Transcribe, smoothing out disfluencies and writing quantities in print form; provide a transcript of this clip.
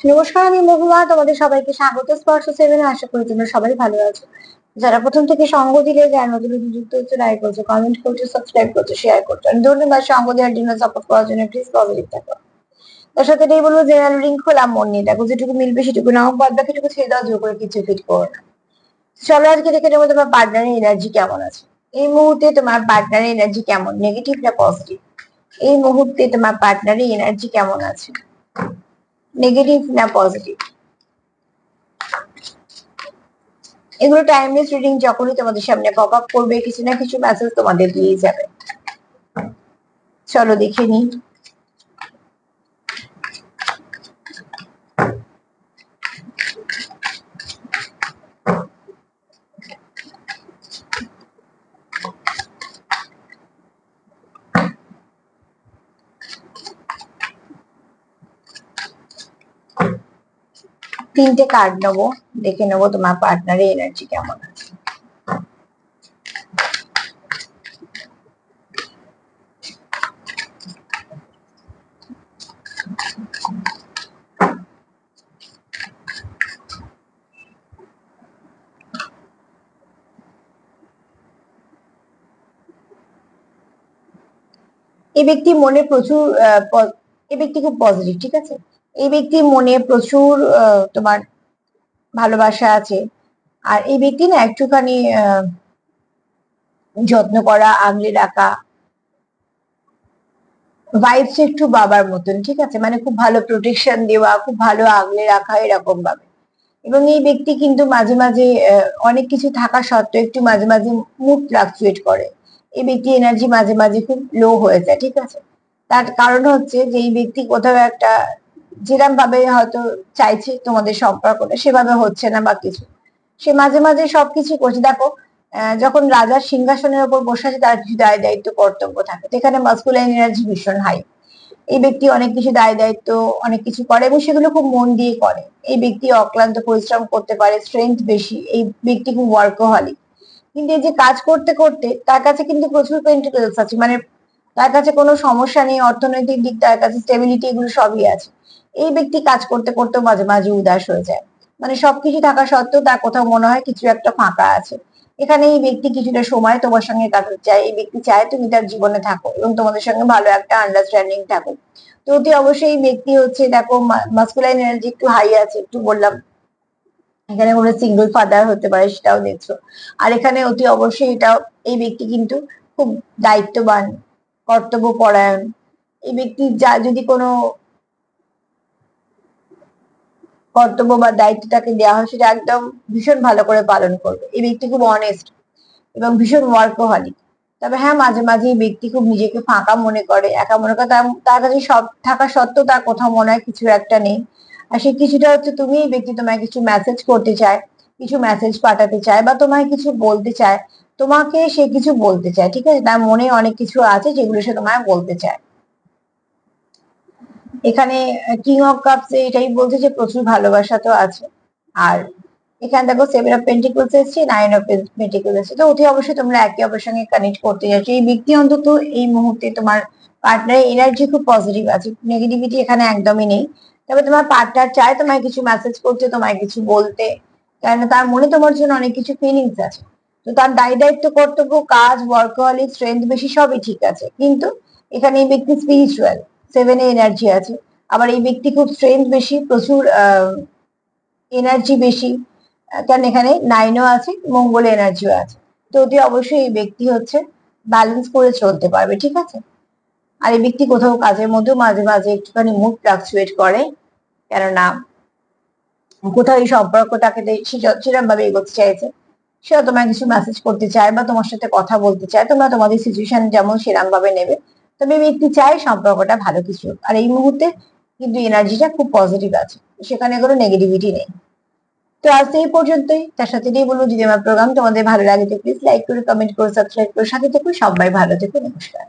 নমস্কার, আমি মহুয়া। তোমাদের সবাইকে স্বাগত স্পর্শ সেভেনে। আশা করি তোমরা সবাই ভালো আছো। যারা প্রথম থেকে সঙ্গ দিলে, যারা নতুন নতুন যুক্ত হচ্ছে, লাইক করছো, কমেন্ট করছো, সাবস্ক্রাইব করছো, শেয়ার করছো, আর ধন্যবাদ সঙ্গ দেওয়ার জন্য, সাপোর্ট করার জন্য। প্লিজ পজিটিভ থাকো। তার সাথে এটাই বলবো, জেনারেল রিং খোলা মন নিয়ে দেখো, যেটুকু মিলবে সেটুকু নাও, বাদ বাকিটুকু ছেড়ে দাও, জোর করে কিছু ফিট করো না। চলো আজকে দেখে নেবো তোমার পার্টনারের এনার্জি কেমন আছে। এই মুহূর্তে তোমার পার্টনারের এনার্জি কেমন, নেগেটিভ না পজিটিভ? এই মুহূর্তে তোমার পার্টনারের এনার্জি কেমন আছে, নেগেটিভ না পজিটিভ? এগুলো টাইমলেস রিডিং, যখনই তোমাদের সামনে পপ আপ করবে কিছু না কিছু মেসেজ তোমাদের দিয়ে যাবে। চলো দেখে নি। তিনটে কার্ড নেবো, দেখে নেবো তোমার পার্টনারের এনার্জি কেমন আছে। এই ব্যক্তি মনে প্রচুর এই ব্যক্তি খুব পজিটিভ, ঠিক আছে। এই ব্যক্তি মনে প্রচুর তোমার ভালোবাসা আছে। আর এই ব্যক্তি না একটুখানি যত্ন করা, আগলে রাখা, ভাইবস একটু বাবার মতন, ঠিক আছে। মানে খুব ভালো প্রোটেকশন দেওয়া, খুব ভালো আগলে রাখা, এরকম ভাবে। এবং এই ব্যক্তি কিন্তু মাঝে মাঝে অনেক কিছু থাকা সত্ত্বেও একটু মাঝে মাঝে মুড ফ্লাকচুয়েট করে। এই ব্যক্তি এনার্জি মাঝে মাঝে খুব লো হয়ে যায়, ঠিক আছে। তার কারণ হচ্ছে যে এই ব্যক্তি কোথাও একটা যেরকম ভাবে হয়তো চাইছে তোমাদের সম্পর্কটা, সেভাবে হচ্ছে না বা কিছু। সে মাঝে মাঝে সবকিছু করছে। দেখো, যখন রাজার সিংহাসনের উপর বসে আছে, তার কিছু দায় দায়িত্ব কর্তব্য থাকে, সেখানে মাস্কুলাইন এনার্জি ভীষণ হাই। এই ব্যক্তি অনেক কিছু দায় দায়িত্ব, অনেক কিছু করে এবং সেগুলো খুব মন দিয়ে করে। এই ব্যক্তি অক্লান্ত পরিশ্রম করতে পারে, স্ট্রেংথ বেশি। এই ব্যক্তি খুব ওয়ার্কহলিক। কিন্তু এই যে কাজ করতে করতে তার কাছে কিন্তু প্রচুর পেন্টিকলস আছে, মানে তার কাছে কোনো সমস্যা নেই, অর্থনৈতিক দিক তার কাছে স্টেবিলিটি, এগুলো সবই আছে। এই ব্যক্তি কাজ করতে করতে মাঝে মাঝে উদাস হয়ে যায়। মানে সবকিছু থাকা সত্ত্বেও তার কোথাও মনে হয় কিছু একটা ফাঁকা আছে। এখানে এই ব্যক্তি কিছুটা সময় তোমার সঙ্গে কাটাতে চায়। এই ব্যক্তি চায় তুমি তার জীবনে থাকো এবং তোমাদের সঙ্গে ভালো একটা আন্ডারস্ট্যান্ডিং থাকো। তো অতি অবশ্যই এই ব্যক্তি হচ্ছে, দেখো, মাস্কুলাইন এনার্জি একটু হাই আছে, একটু বললাম। এখানে কোনো সিঙ্গল ফাদার হতে পারে, সেটাও দেখছো। আর এখানে অতি অবশ্যই এটাও, এই ব্যক্তি কিন্তু খুব দায়িত্ববান, কর্তব্য পরায়ণ। এই ব্যক্তি যা যদি কোনো কর্তব্য বা দায়িত্ব তাকে দেওয়া হয়, সেটা একদম ভীষণ ভালো করে পালন করবে। এই ব্যক্তি খুব অনেস্ট এবং ভীষণ ওয়ার্কহলিক। তবে হ্যাঁ, মাঝে মাঝে এই ব্যক্তি খুব নিজেকে ফাঁকা মনে করে, একা মনে করে। তার কাছে সব থাকা সত্ত্বেও তার কোথাও মনে হয় কিছু একটা নেই। আর সেই কিছুটা হচ্ছে তুমি। এই ব্যক্তি তোমায় কিছু মেসেজ করতে চায়, কিছু মেসেজ পাঠাতে চায়, বা তোমায় কিছু বলতে চায়। তোমাকে সে কিছু বলতে চায়, ঠিক আছে। তার মনে অনেক কিছু আছে যেগুলো সে তোমায় বলতে চায়। এখানে কিং অফ কাপস এটাই বলছে যে প্রচুর ভালোবাসা তো আছে। আর এখানে দেখো, সেভেন অফ পেন্টিকলস এসছে, নাইন অফ পেন্টিকলস এসছে। তো অতি অবশ্যই তোমরা একে অপরের সঙ্গে কানেক্ট করতে যাচ্ছ। এই ব্যক্তি অন্তত এই মুহূর্তে তোমার পার্টনারের এনার্জি খুব পজিটিভ আছে, নেগেটিভিটি এখানে একদমই নেই। তবে তোমার পার্টনার চায় তোমায় কিছু মেসেজ করতে, তোমায় কিছু বলতে, কারণ তার মনে তোমার জন্য অনেক কিছু ফিলিংস আছে। তো তার দায় দায়িত্ব, কর্তব্য, কাজ, ওয়ার্কহলিক, স্ট্রেংথ বেশি, সবই ঠিক আছে। কিন্তু এখানে এই ব্যক্তি স্পিরিচুয়াল, সেভেন এ এনার্জি আছে। আবার এই ব্যক্তি খুব স্ট্রেংথ বেশি, প্রচুর এনার্জি বেশি। কারণ এখানে নাইনও আছে, মঙ্গল এনার্জিও আছে। তো অতি অবশ্যই এই ব্যক্তি হচ্ছে ব্যালেন্স করে চলতে পারবে, ঠিক আছে। আর এই ব্যক্তি কোথাও কাজের মধ্যেও মাঝে মাঝে একটুখানি মুড ফ্লাকচুয়েট করে, কেননা কোথাও এই সম্পর্কটাকে সেরকম ভাবে এগোতে চাইছে। সেও তোমায় কিছু মেসেজ করতে চায় বা তোমার সাথে কথা বলতে চায়, তোমরা তোমাদের সিচুয়েশন যেমন সেরকম ভাবে নেবে। তবে ব্যক্তি চায় সম্পর্কটা ভালো কিছু হোক। আর এই মুহূর্তে কিন্তু এনার্জিটা খুব পজিটিভ আছে, সেখানে কোনো নেগেটিভিটি নেই। তো আজ এই পর্যন্তই। তার সাথে এটাই বলবো, যদি আমার প্রোগ্রাম তোমাদের ভালো লাগে তো প্লিজ লাইক করে, কমেন্ট করে, সাবস্ক্রাইব করে সাথে থেকো। সবাই ভালো থেকো, নমস্কার।